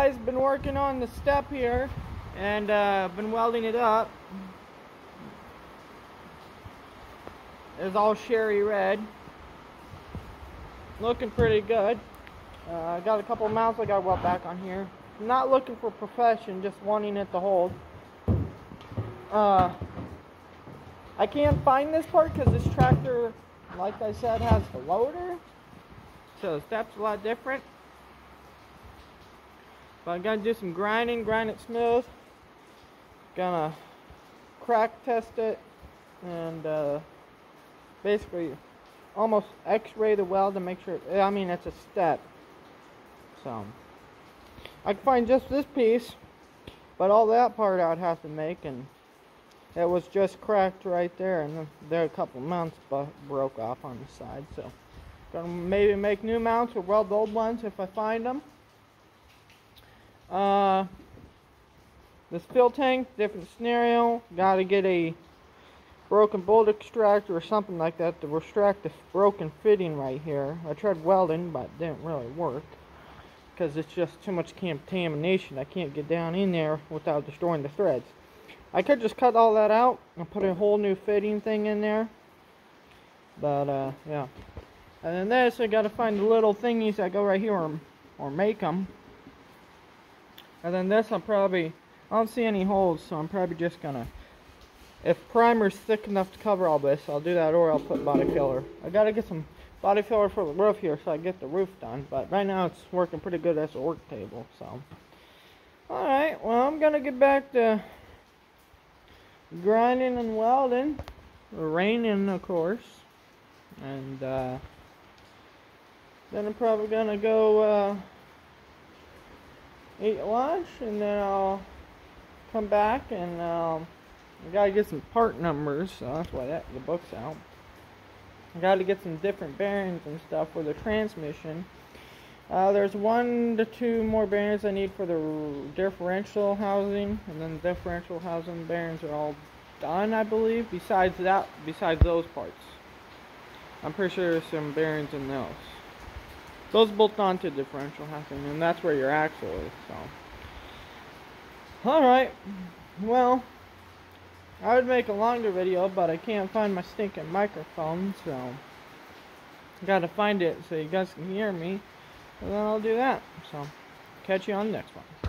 guys, been working on the step here and been welding it up. It's all cherry red. Looking pretty good. I got a couple mounts I got to weld back on here. I'm not looking for perfection, just wanting it to hold. I can't find this part because this tractor, like I said, has the loader. So the step's a lot different. But I gotta do some grinding, grind it smooth. Gonna crack test it and basically almost x-ray the weld to make sure, I mean, it's a step. So I can find just this piece, but all that part I'd have to make, and it was just cracked right there, and there a couple mounts broke off on the side. So gonna maybe make new mounts or weld the old ones if I find them. This fill tank, different scenario. Gotta get a broken bolt extractor or something like that to extract the broken fitting right here. I tried welding, but it didn't really work because it's just too much contamination. I can't get down in there without destroying the threads. I could just cut all that out and put a whole new fitting thing in there, but yeah. And then this, I gotta find the little thingies that go right here or make them. And then this, I don't see any holes, so I'm probably just gonna, if primer's thick enough to cover all this, I'll do that, or I'll put body filler. I gotta get some body filler for the roof here so I get the roof done, but right now it's working pretty good as a work table, so. Alright, well, I'm gonna get back to grinding and welding, raining of course, and then I'm probably gonna go eat lunch, and then I'll come back and I gotta get some part numbers, so that's why the book's out. I gotta get some different bearings and stuff for the transmission. There's 1 to 2 more bearings I need for the differential housing, and then the differential housing bearings are all done, I believe. Besides those parts, I'm pretty sure there's some bearings in those. Those bolt onto differential housing, and that's where your axle is. So, all right. Well, I would make a longer video, but I can't find my stinking microphone, so I gotta find it so you guys can hear me. And then I'll do that. So, catch you on the next one.